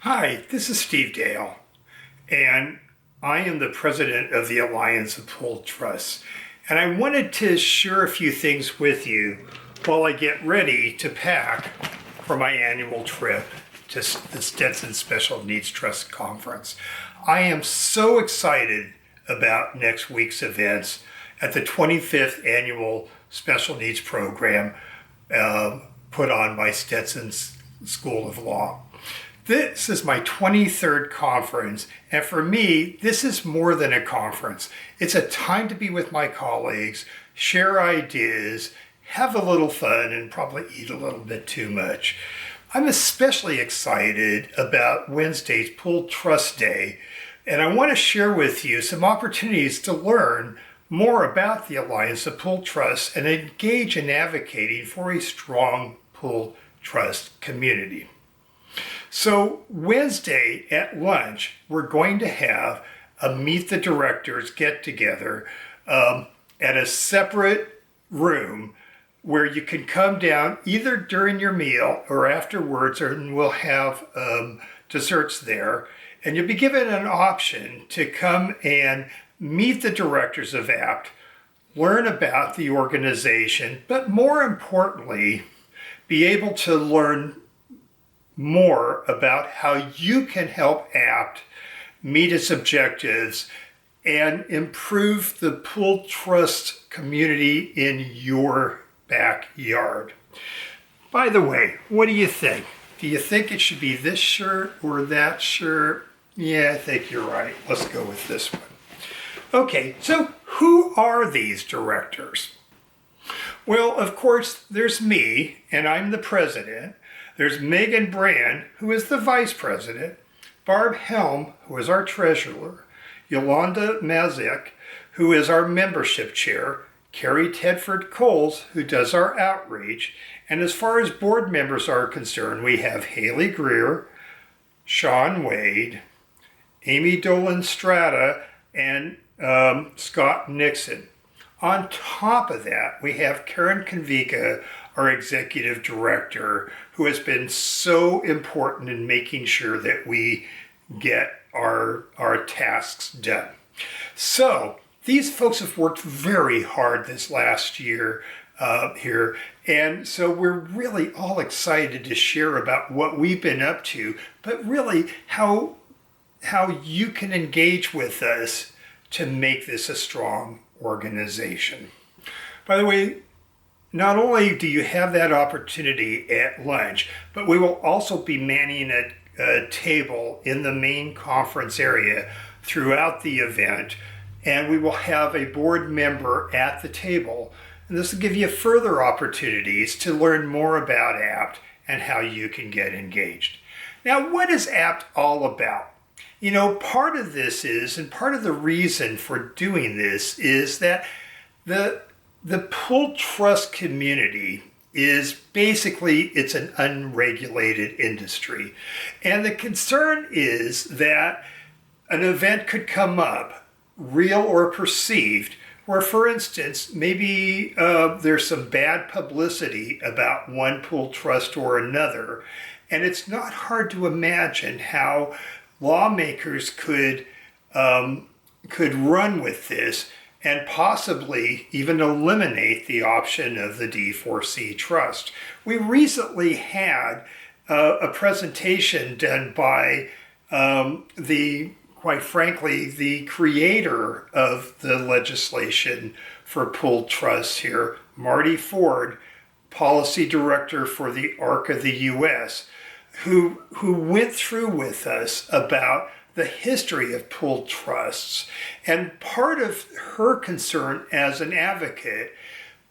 Hi, this is Steve Dale, and I am the president of the Alliance of Pooled Trusts. And I wanted to share a few things with you while I get ready to pack for my annual trip to the Stetson Special Needs Trust Conference. I am so excited about next week's events at the 25th Annual Special Needs Program put on by Stetson's School of Law. This is my 23rd conference, and for me, this is more than a conference. It's a time to be with my colleagues, share ideas, have a little fun, and probably eat a little bit too much. I'm especially excited about Wednesday's Pooled Trust Day, and I want to share with you some opportunities to learn more about the Alliance of Pooled Trusts and engage in advocating for a strong pooled trust community. So Wednesday at lunch, we're going to have a Meet the Directors get together at a separate room where you can come down either during your meal or afterwards, and we'll have desserts there. And you'll be given an option to come and meet the directors of APT, learn about the organization, but more importantly, be able to learn more about how you can help APT meet its objectives and improve the pooled trust community in your backyard. By the way, what do you think? Do you think it should be this shirt or that shirt? Yeah, I think you're right. Let's go with this one. Okay, so who are these directors? Well, of course, there's me, and I'm the president. There's Megan Brand, who is the vice president, Barb Helm, who is our treasurer, Yolanda Mazik, who is our membership chair, Carrie Tedford Coles, who does our outreach, and as far as board members are concerned, we have Haley Greer, Sean Wade, Amy Dolan Strata, and Scott Nixon. On top of that, we have Karen Konvika, our executive director, who has been so important in making sure that we get our tasks done. So these folks have worked very hard this last year here, and so we're really all excited to share about what we've been up to, but really how you can engage with us to make this a strong organization. By the way, not only do you have that opportunity at lunch, but we will also be manning a table in the main conference area throughout the event, and we will have a board member at the table. And this will give you further opportunities to learn more about APT and how you can get engaged. Now, what is APT all about? You know, part of this is, and part of the reason for doing this is that the pooled trust community is basically, it's an unregulated industry. And the concern is that an event could come up, real or perceived, where, for instance, maybe there's some bad publicity about one pooled trust or another. And it's not hard to imagine how lawmakers could run with this and possibly even eliminate the option of the D4C trust. We recently had a presentation done by quite frankly, the creator of the legislation for pooled trusts here, Marty Ford, policy director for the ARC of the U.S., who went through with us about the history of pooled trusts. And part of her concern as an advocate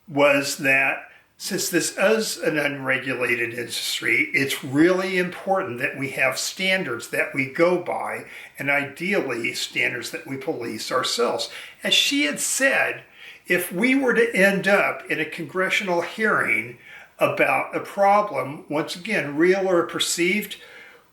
was that since this is an unregulated industry, it's really important that we have standards that we go by, and ideally standards that we police ourselves. As she had said, if we were to end up in a congressional hearing about a problem, once again, real or perceived,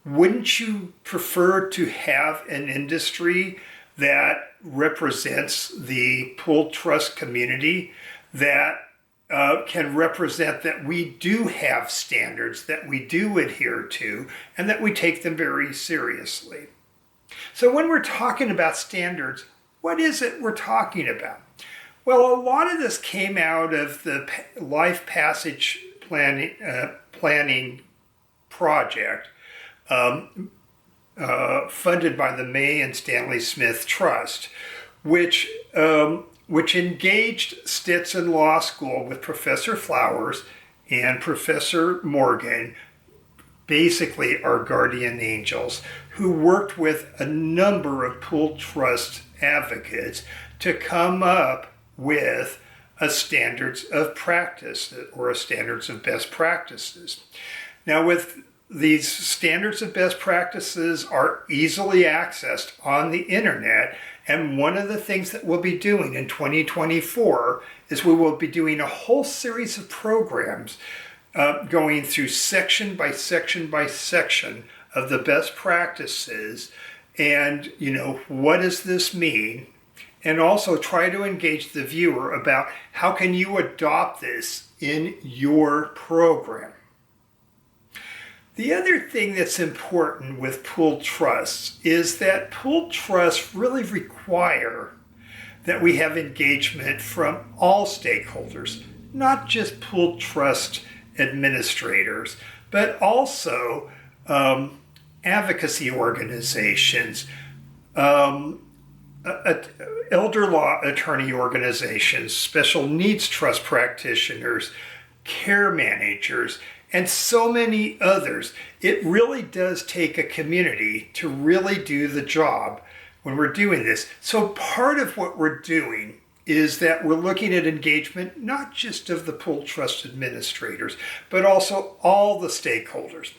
wouldn't you prefer to have an industry that represents the pooled trust community, that can represent that we do have standards that we do adhere to and that we take them very seriously. So when we're talking about standards, what is it we're talking about? Well, a lot of this came out of the Life Passage planning project funded by the May and Stanley Smith Trust, which engaged Stetson Law School with Professor Flowers and Professor Morgan, basically our guardian angels, who worked with a number of pool trust advocates to come up with a standards of practice or a standards of best practices. Now, with these standards of best practices are easily accessed on the internet, and one of the things that we'll be doing in 2024 is we will be doing a whole series of programs going through section by section by section of the best practices, and what does this mean, and also try to engage the viewer about how can you adopt this in your program. The other thing that's important with pooled trusts is that pooled trusts really require that we have engagement from all stakeholders, not just pooled trust administrators, but also advocacy organizations, elder law attorney organizations, special needs trust practitioners, care managers, and so many others. It really does take a community to really do the job when we're doing this. So part of what we're doing is that we're looking at engagement, not just of the pool trust administrators, but also all the stakeholders.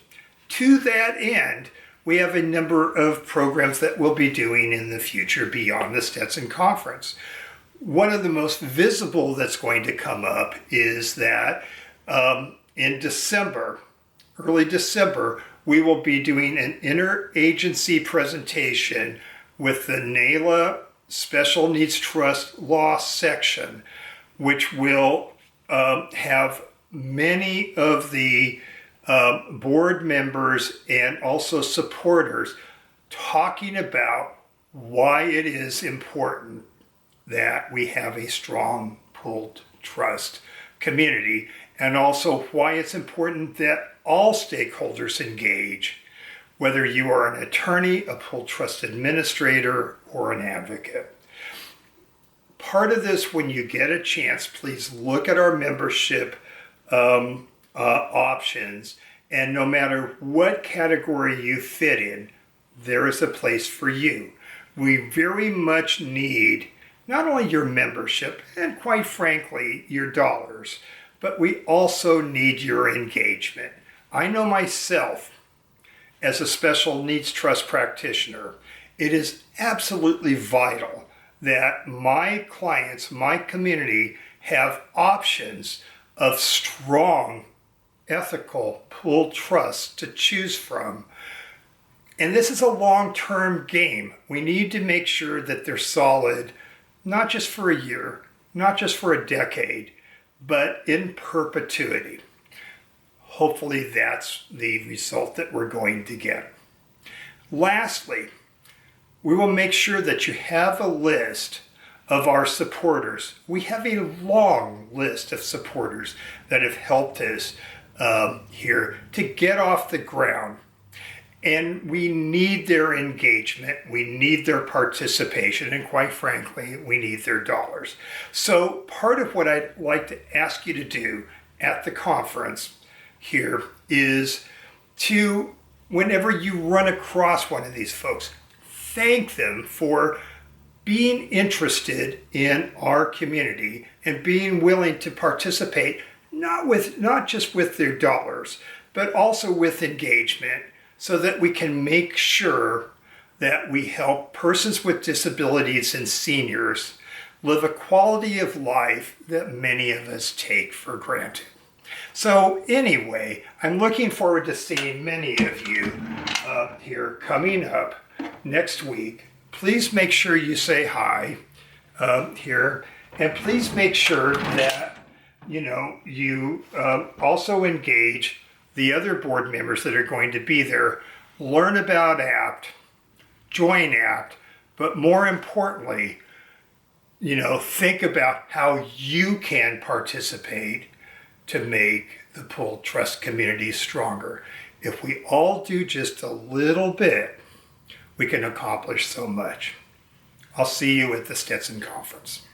To that end, we have a number of programs that we'll be doing in the future beyond the Stetson Conference. One of the most visible that's going to come up is that in December, early December, we will be doing an interagency presentation with the NALA Special Needs Trust Law section, which will have many of the board members and also supporters talking about why it is important that we have a strong pooled trust community, and also why it's important that all stakeholders engage, whether you are an attorney, a pooled trust administrator, or an advocate. Part of this, when you get a chance, please look at our membership options, and no matter what category you fit in, there is a place for you. We very much need not only your membership and, quite frankly, your dollars, but we also need your engagement. I know myself, as a special needs trust practitioner, it is absolutely vital that my clients, my community, have options of strong, ethical pooled trusts to choose from. And this is a long-term game. We need to make sure that they're solid, not just for a year, not just for a decade, but in perpetuity. Hopefully that's the result that we're going to get. Lastly, we will make sure that you have a list of our supporters. We have a long list of supporters that have helped us here to get off the ground. And we need their engagement, we need their participation, and quite frankly, we need their dollars. So part of what I'd like to ask you to do at the conference here is to, whenever you run across one of these folks, thank them for being interested in our community and being willing to participate, not just with their dollars, but also with engagement, so that we can make sure that we help persons with disabilities and seniors live a quality of life that many of us take for granted. So anyway, I'm looking forward to seeing many of you here coming up next week. Please make sure you say hi here, and please make sure that you also engage the other board members that are going to be there, learn about APT, join APT, but more importantly, think about how you can participate to make the pooled trust community stronger. If we all do just a little bit, we can accomplish so much. I'll see you at the Stetson Conference.